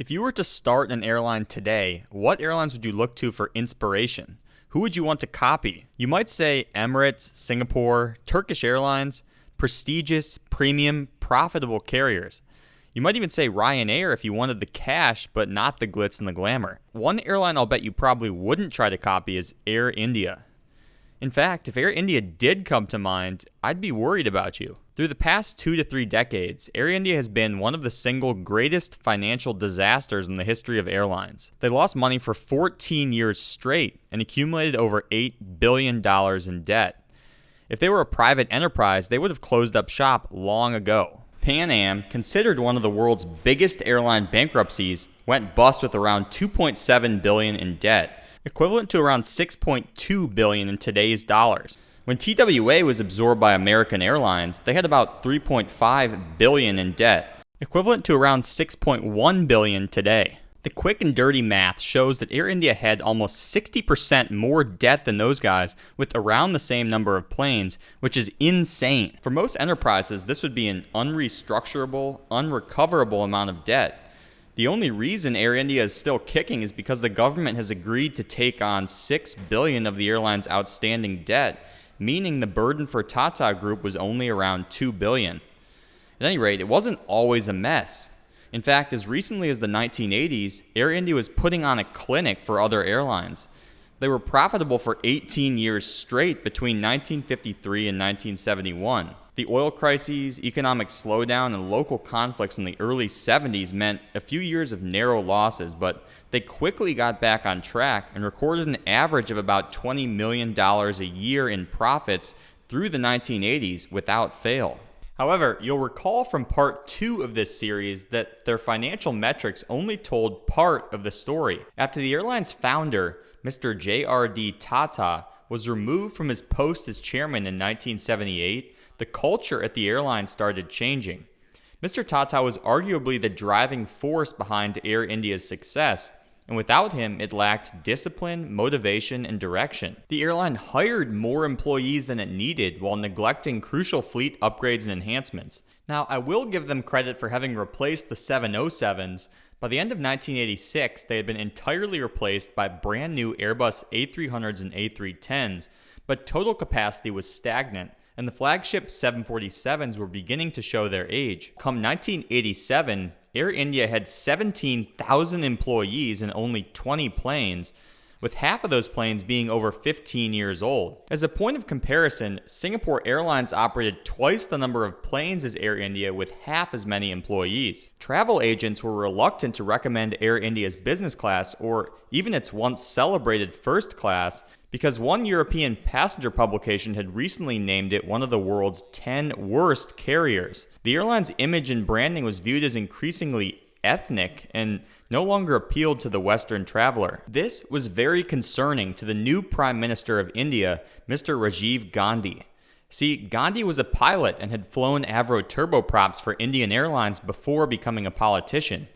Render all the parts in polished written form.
If you were to start an airline today, what airlines would you look to for inspiration? Who would you want to copy? You might say Emirates, Singapore, Turkish Airlines, prestigious, premium, profitable carriers. You might even say Ryanair if you wanted the cash but not the glitz and the glamour. One airline I'll bet you probably wouldn't try to copy is Air India. In fact, if Air India did come to mind, I'd be worried about you. Through the past 2 to 3 decades, Air India has been one of the single greatest financial disasters in the history of airlines. They lost money for 14 years straight and accumulated over $8 billion in debt. If they were a private enterprise, they would have closed up shop long ago. Pan Am, considered one of the world's biggest airline bankruptcies, went bust with around $2.7 billion in debt, equivalent to around $6.2 billion in today's dollars. When TWA was absorbed by American Airlines, they had about $3.5 billion in debt, equivalent to around $6.1 billion today. The quick and dirty math shows that Air India had almost 60% more debt than those guys with around the same number of planes, which is insane. For most enterprises, this would be an unrestructurable, unrecoverable amount of debt. The only reason Air India is still kicking is because the government has agreed to take on $6 billion of the airline's outstanding debt, meaning the burden for Tata Group was only around $2 billion. At any rate, it wasn't always a mess. In fact, as recently as the 1980s, Air India was putting on a clinic for other airlines. They were profitable for 18 years straight between 1953 and 1971. The oil crises, economic slowdown, and local conflicts in the early 70s meant a few years of narrow losses, but they quickly got back on track and recorded an average of about $20 million a year in profits through the 1980s without fail. However, you'll recall from part 2 of this series that their financial metrics only told part of the story. After the airline's founder, Mr. J.R.D. Tata, was removed from his post as chairman in 1978, the culture at the airline started changing. Mr. Tata was arguably the driving force behind Air India's success, and without him, it lacked discipline, motivation, and direction. The airline hired more employees than it needed while neglecting crucial fleet upgrades and enhancements. Now, I will give them credit for having replaced the 707s. By the end of 1986, they had been entirely replaced by brand new Airbus A300s and A310s, but total capacity was stagnant, and the flagship 747s were beginning to show their age. Come 1987, Air India had 17,000 employees and only 20 planes, with half of those planes being over 15 years old. As a point of comparison, Singapore Airlines operated twice the number of planes as Air India with half as many employees. Travel agents were reluctant to recommend Air India's business class or even its once celebrated first class because one European passenger publication had recently named it one of the world's 10 worst carriers. The airline's image and branding was viewed as increasingly ethnic and no longer appealed to the Western traveler. This was very concerning to the new Prime Minister of India, Mr. Rajiv Gandhi. See, Gandhi was a pilot and had flown Avro turboprops for Indian Airlines before becoming a politician.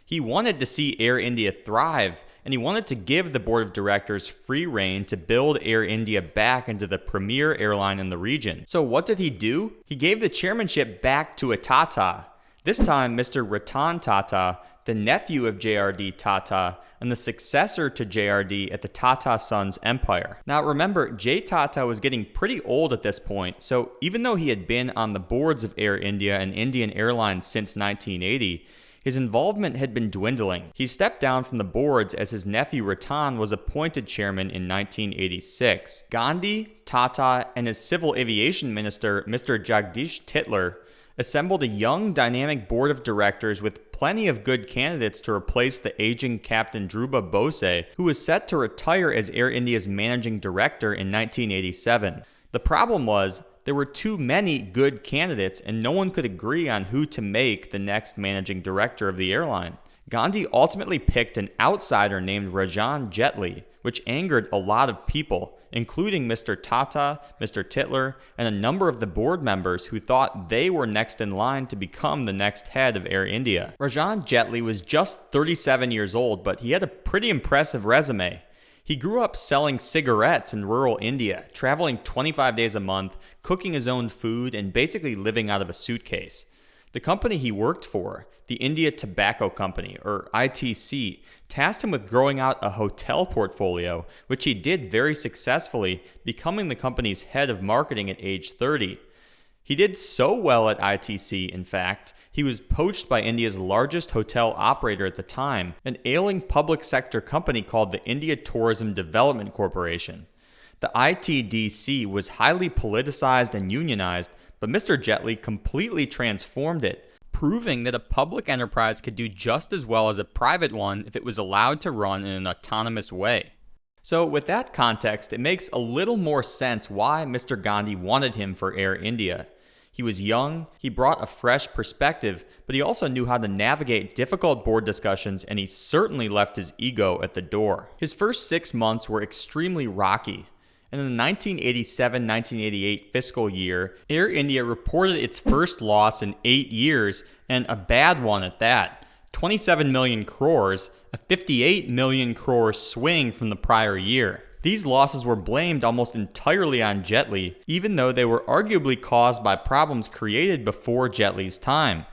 He wanted to see Air India thrive, and he wanted to give the board of directors free rein to build Air India back into the premier airline in the region. So what did he do? He gave the chairmanship back to a Tata. This time, Mr. Ratan Tata, the nephew of J.R.D. Tata, and the successor to J.R.D. at the Tata Sons empire. Now remember, J. Tata was getting pretty old at this point, so even though he had been on the boards of Air India and Indian Airlines since 1980, his involvement had been dwindling. He stepped down from the boards as his nephew Ratan was appointed chairman in 1986. Gandhi, Tata, and his civil aviation minister, Mr. Jagdish Titler, assembled a young, dynamic board of directors with plenty of good candidates to replace the aging Captain Dhruba Bose, who was set to retire as Air India's managing director in 1987. The problem was, there were too many good candidates and no one could agree on who to make the next managing director of the airline. Gandhi ultimately picked an outsider named Rajan Jetley, which angered a lot of people, including Mr. Tata, Mr. Titler, and a number of the board members who thought they were next in line to become the next head of Air India. Rajan Jetley was just 37 years old, but he had a pretty impressive resume. He grew up selling cigarettes in rural India, traveling 25 days a month, cooking his own food, and basically living out of a suitcase. The company he worked for, the India Tobacco Company, or ITC, tasked him with growing out a hotel portfolio, which he did very successfully, becoming the company's head of marketing at age 30. He did so well at ITC, in fact, he was poached by India's largest hotel operator at the time, an ailing public sector company called the India Tourism Development Corporation. The ITDC was highly politicized and unionized, but Mr. Jetley completely transformed it, proving that a public enterprise could do just as well as a private one if it was allowed to run in an autonomous way. So with that context, it makes a little more sense why Mr. Gandhi wanted him for Air India. He was young, he brought a fresh perspective, but he also knew how to navigate difficult board discussions, and he certainly left his ego at the door. His first 6 months were extremely rocky. And in the 1987-1988 fiscal year, Air India reported its first loss in 8 years, and a bad one at that. 27 million crores, a 58 million crore swing from the prior year. These losses were blamed almost entirely on Jetley, even though they were arguably caused by problems created before Jetley's time.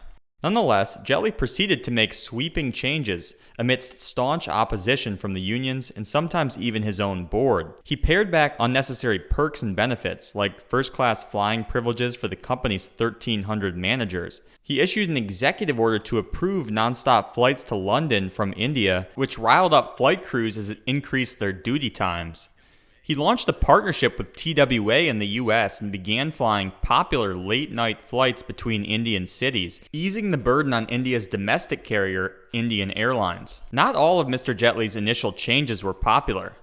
Nonetheless, Jetley proceeded to make sweeping changes amidst staunch opposition from the unions and sometimes even his own board. He pared back unnecessary perks and benefits, like first-class flying privileges for the company's 1,300 managers. He issued an executive order to approve nonstop flights to London from India, which riled up flight crews as it increased their duty times. He launched a partnership with TWA in the US and began flying popular late-night flights between Indian cities, easing the burden on India's domestic carrier, Indian Airlines. Not all of Mr. Jetley's initial changes were popular.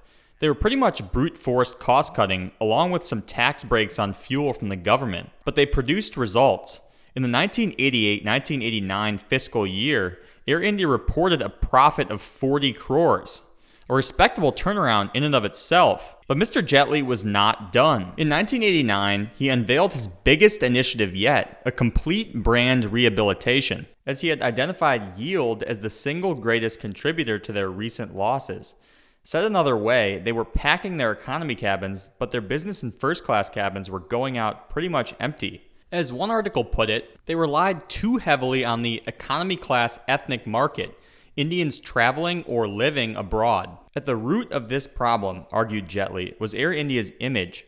They were pretty much brute-forced cost-cutting, along with some tax breaks on fuel from the government, but they produced results. In the 1988-1989 fiscal year, Air India reported a profit of 40 crores. A respectable turnaround in and of itself. But Mr. Jetley was not done. In 1989, he unveiled his biggest initiative yet, a complete brand rehabilitation, as he had identified yield as the single greatest contributor to their recent losses. Said another way, they were packing their economy cabins, but their business and first-class cabins were going out pretty much empty. As one article put it, they relied too heavily on the economy class ethnic market, Indians traveling or living abroad. At the root of this problem, argued Jetley, was Air India's image.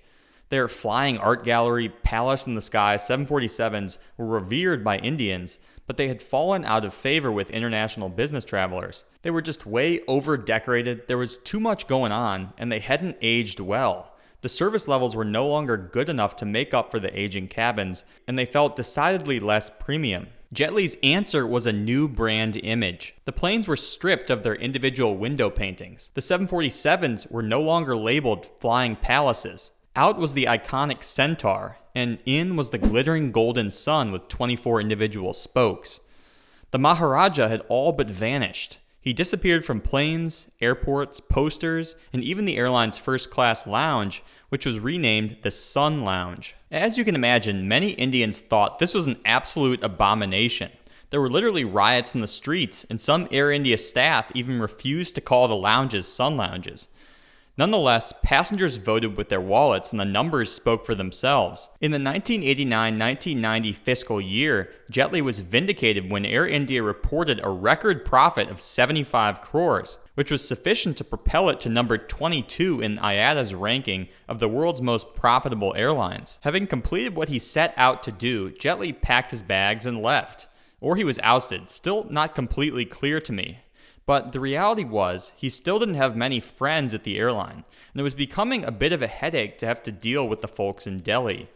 Their flying art gallery, palace in the sky 747s were revered by Indians, but they had fallen out of favor with international business travelers. They were just way over-decorated, there was too much going on, and they hadn't aged well. The service levels were no longer good enough to make up for the aging cabins, and they felt decidedly less premium. Jetley's answer was a new brand image. The planes were stripped of their individual window paintings. The 747s were no longer labeled flying palaces. Out was the iconic centaur, and in was the glittering golden sun with 24 individual spokes. The Maharaja had all but vanished. He disappeared from planes, airports, posters, and even the airline's first-class lounge, which was renamed the Sun Lounge. As you can imagine, many Indians thought this was an absolute abomination. There were literally riots in the streets, and some Air India staff even refused to call the lounges sun lounges. Nonetheless, passengers voted with their wallets, and the numbers spoke for themselves. In the 1989-1990 fiscal year, Jetley was vindicated when Air India reported a record profit of 75 crores, which was sufficient to propel it to number 22 in IATA's ranking of the world's most profitable airlines. Having completed what he set out to do, Jetley packed his bags and left. Or he was ousted, still not completely clear to me. But the reality was, he still didn't have many friends at the airline, and it was becoming a bit of a headache to have to deal with the folks in Delhi.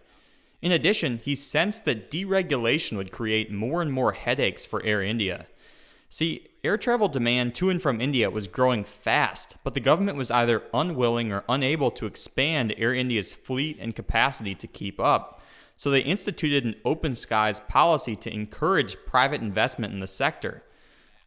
In addition, he sensed that deregulation would create more and more headaches for Air India. See, air travel demand to and from India was growing fast, but the government was either unwilling or unable to expand Air India's fleet and capacity to keep up. So they instituted an open skies policy to encourage private investment in the sector.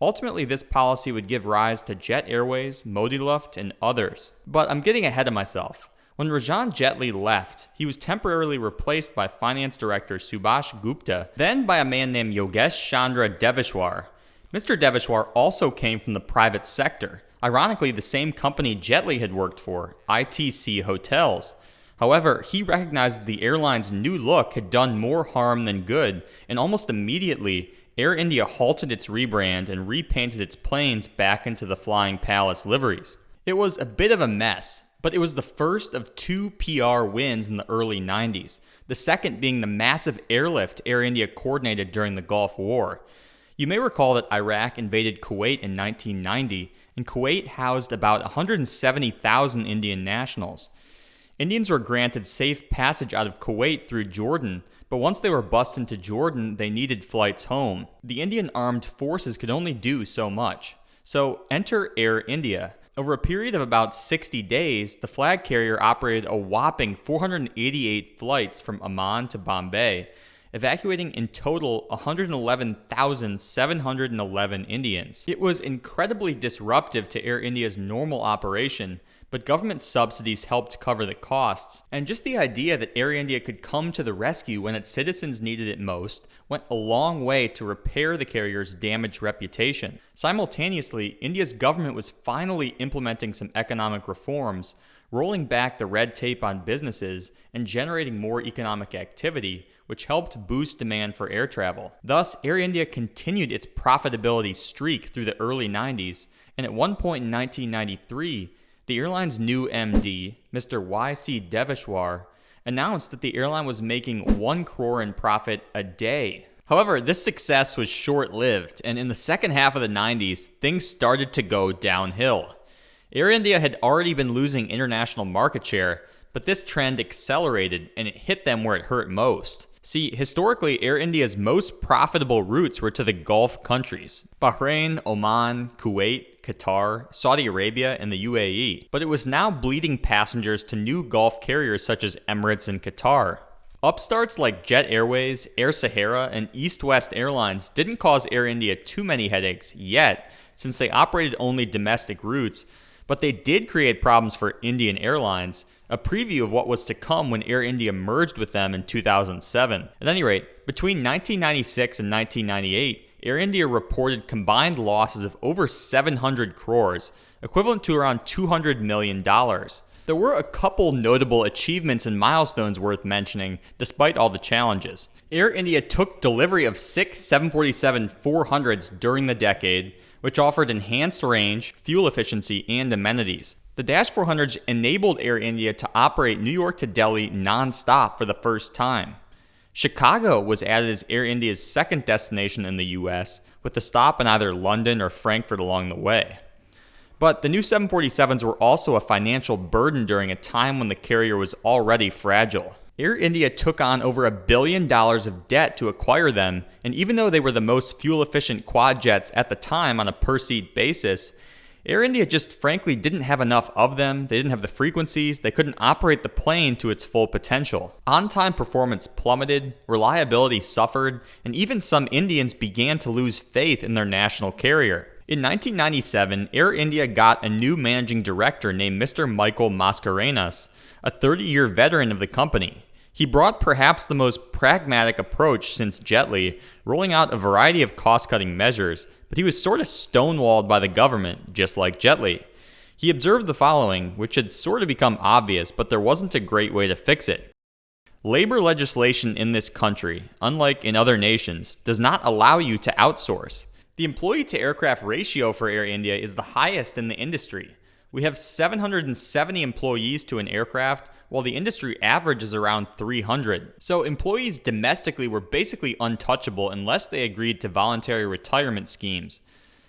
Ultimately, this policy would give rise to Jet Airways, Modi Luft, and others. But I'm getting ahead of myself. When Rajan Jetley left, he was temporarily replaced by Finance Director Subhash Gupta, then by a man named Yogesh Chandra Devishwar. Mr. Devishwar also came from the private sector, ironically the same company Jetley had worked for, ITC Hotels. However, he recognized the airline's new look had done more harm than good, and almost immediately, Air India halted its rebrand and repainted its planes back into the Flying Palace liveries. It was a bit of a mess, but it was the first of two PR wins in the early 90s, the second being the massive airlift Air India coordinated during the Gulf War. You may recall that Iraq invaded Kuwait in 1990, and Kuwait housed about 170,000 Indian nationals. Indians were granted safe passage out of Kuwait through Jordan, but once they were bussed into Jordan, they needed flights home. The Indian armed forces could only do so much. So enter Air India. Over a period of about 60 days, the flag carrier operated a whopping 488 flights from Amman to Bombay, evacuating in total 111,711 Indians. It was incredibly disruptive to Air India's normal operation, but government subsidies helped cover the costs, and just the idea that Air India could come to the rescue when its citizens needed it most went a long way to repair the carrier's damaged reputation. Simultaneously, India's government was finally implementing some economic reforms, rolling back the red tape on businesses and generating more economic activity, which helped boost demand for air travel. Thus, Air India continued its profitability streak through the early 90s, and at one point in 1993, the airline's new MD, Mr. Y.C. Deveshwar, announced that the airline was making 1 crore in profit a day. However, this success was short-lived, and in the second half of the 90s, things started to go downhill. Air India had already been losing international market share, but this trend accelerated and it hit them where it hurt most. See, historically, Air India's most profitable routes were to the Gulf countries: Bahrain, Oman, Kuwait, Qatar, Saudi Arabia, and the UAE. But it was now bleeding passengers to new Gulf carriers such as Emirates and Qatar. Upstarts like Jet Airways, Air Sahara, and East West Airlines didn't cause Air India too many headaches yet, since they operated only domestic routes, but they did create problems for Indian Airlines, a preview of what was to come when Air India merged with them in 2007. At any rate, between 1996 and 1998, Air India reported combined losses of over 700 crores, equivalent to around $200 million. There were a couple notable achievements and milestones worth mentioning, despite all the challenges. Air India took delivery of 6 747-400s during the decade, which offered enhanced range, fuel efficiency, and amenities. The Dash 400s enabled Air India to operate New York to Delhi non-stop for the first time. Chicago was added as Air India's second destination in the US, with a stop in either London or Frankfurt along the way. But the new 747s were also a financial burden during a time when the carrier was already fragile. Air India took on over $1 billion of debt to acquire them, and even though they were the most fuel-efficient quad jets at the time on a per-seat basis, Air India just frankly didn't have enough of them, they didn't have the frequencies, they couldn't operate the plane to its full potential. On-time performance plummeted, reliability suffered, and even some Indians began to lose faith in their national carrier. In 1997, Air India got a new managing director named Mr. Michael Mascarenhas, a 30-year veteran of the company. He brought perhaps the most pragmatic approach since Jetley, rolling out a variety of cost-cutting measures, but he was sort of stonewalled by the government, just like Jetley. He observed the following, which had sort of become obvious, but there wasn't a great way to fix it. Labor legislation in this country, unlike in other nations, does not allow you to outsource. The employee-to-aircraft ratio for Air India is the highest in the industry. We have 770 employees to an aircraft, while the industry average is around 300. So employees domestically were basically untouchable unless they agreed to voluntary retirement schemes.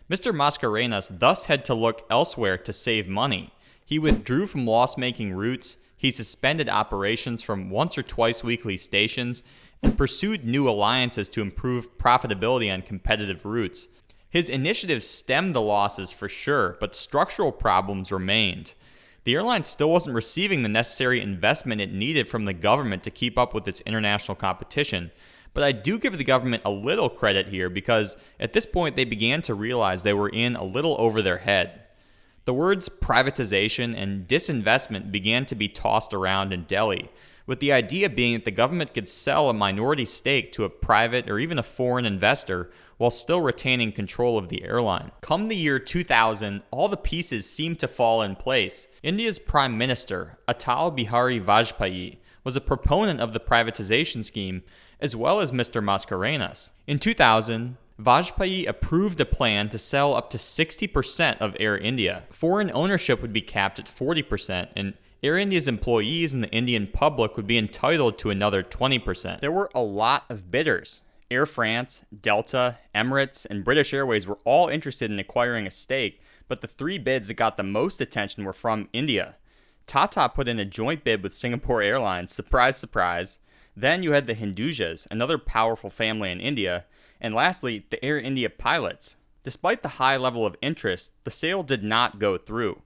Mr. Mascarenhas thus had to look elsewhere to save money. He withdrew from loss-making routes, he suspended operations from once or twice weekly stations, and pursued new alliances to improve profitability on competitive routes. His initiatives stemmed the losses for sure, but structural problems remained. The airline still wasn't receiving the necessary investment it needed from the government to keep up with its international competition, but I do give the government a little credit here because at this point they began to realize they were in a little over their head. The words privatization and disinvestment began to be tossed around in Delhi, with the idea being that the government could sell a minority stake to a private or even a foreign investor while still retaining control of the airline. Come the year 2000, all the pieces seemed to fall in place. India's Prime Minister, Atal Bihari Vajpayee, was a proponent of the privatization scheme, as well as Mr. Mascarenhas. In 2000, Vajpayee approved a plan to sell up to 60% of Air India. Foreign ownership would be capped at 40%, and Air India's employees and the Indian public would be entitled to another 20%. There were a lot of bidders. Air France, Delta, Emirates, and British Airways were all interested in acquiring a stake, but the three bids that got the most attention were from India. Tata put in a joint bid with Singapore Airlines, surprise, surprise. Then you had the Hindujas, another powerful family in India, and lastly, the Air India pilots. Despite the high level of interest, the sale did not go through.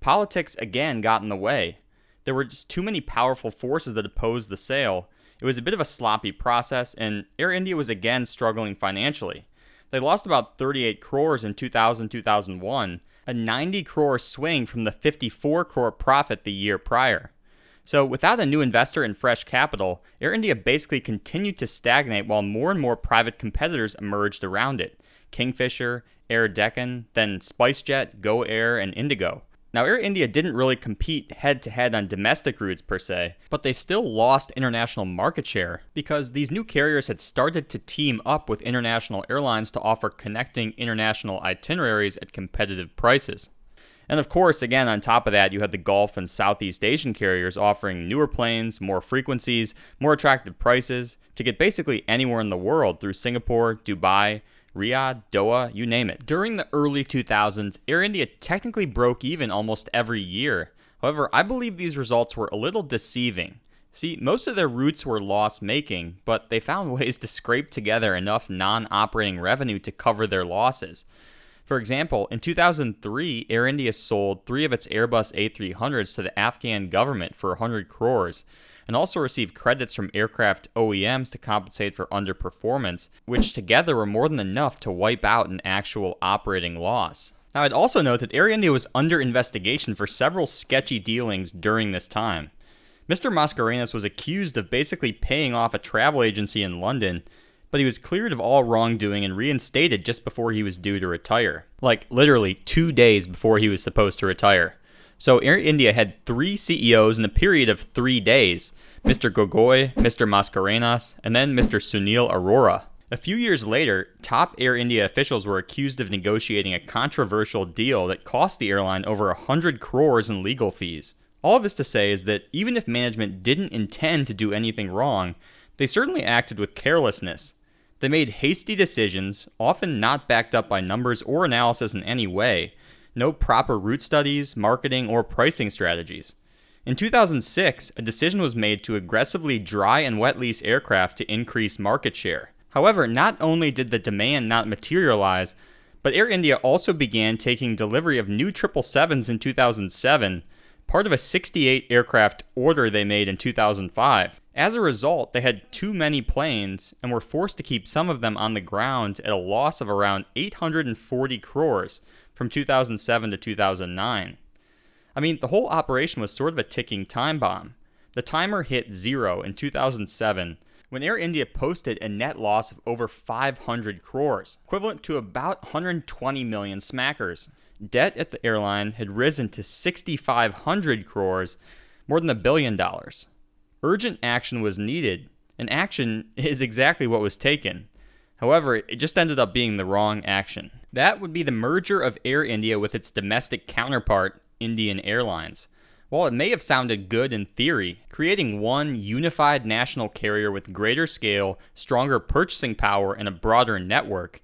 Politics again got in the way. There were just too many powerful forces that opposed the sale. It was a bit of a sloppy process, and Air India was again struggling financially. They lost about 38 crores in 2000-2001, a 90 crore swing from the 54 crore profit the year prior. So without a new investor and fresh capital, Air India basically continued to stagnate while more and more private competitors emerged around it. Kingfisher, Air Deccan, then SpiceJet, Go Air, and Indigo. Now, Air India didn't really compete head-to-head on domestic routes per se, but they still lost international market share because these new carriers had started to team up with international airlines to offer connecting international itineraries at competitive prices. And of course, again, on top of that, you had the Gulf and Southeast Asian carriers offering newer planes, more frequencies, more attractive prices to get basically anywhere in the world through Singapore, Dubai, Riyadh, Doha, you name it. During the early 2000s, Air India technically broke even almost every year. However, I believe these results were a little deceiving. See, most of their routes were loss-making, but they found ways to scrape together enough non-operating revenue to cover their losses. For example, in 2003, Air India sold 3 of its Airbus A300s to the Afghan government for 100 crores, and also received credits from aircraft OEMs to compensate for underperformance, which together were more than enough to wipe out an actual operating loss. Now, I'd also note that Air India was under investigation for several sketchy dealings during this time. Mr. Mascarenhas was accused of basically paying off a travel agency in London, but he was cleared of all wrongdoing and reinstated just before he was due to retire. Like, literally 2 days before he was supposed to retire. So Air India had 3 CEOs in a period of 3 days. Mr. Gogoi, Mr. Mascarenhas, and then Mr. Sunil Arora. A few years later, top Air India officials were accused of negotiating a controversial deal that cost the airline over 100 crores in legal fees. All of this to say is that even if management didn't intend to do anything wrong, they certainly acted with carelessness. They made hasty decisions, often not backed up by numbers or analysis in any way. No proper route studies, marketing, or pricing strategies. In 2006, a decision was made to aggressively dry and wet lease aircraft to increase market share. However, not only did the demand not materialize, but Air India also began taking delivery of new 777s in 2007, part of a 68 aircraft order they made in 2005. As a result, they had too many planes and were forced to keep some of them on the ground at a loss of around 840 crores from 2007 to 2009. I mean, the whole operation was sort of a ticking time bomb. The timer hit 0 in 2007 when Air India posted a net loss of over 500 crores, equivalent to about 120 million smackers. Debt at the airline had risen to 6,500 crores, more than $1 billion. Urgent action was needed, and action is exactly what was taken. However, it just ended up being the wrong action. That would be the merger of Air India with its domestic counterpart, Indian Airlines. While it may have sounded good in theory, creating one unified national carrier with greater scale, stronger purchasing power, and a broader network,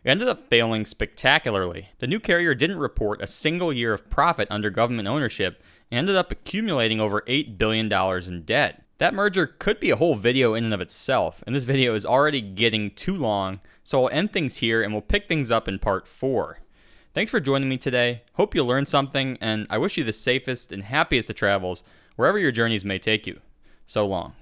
it ended up failing spectacularly. The new carrier didn't report a single year of profit under government ownership and ended up accumulating over $8 billion in debt. That merger could be a whole video in and of itself, and this video is already getting too long, so I'll end things here and we'll pick things up in part 4. Thanks for joining me today. Hope you learned something, and I wish you the safest and happiest of travels wherever your journeys may take you. So long.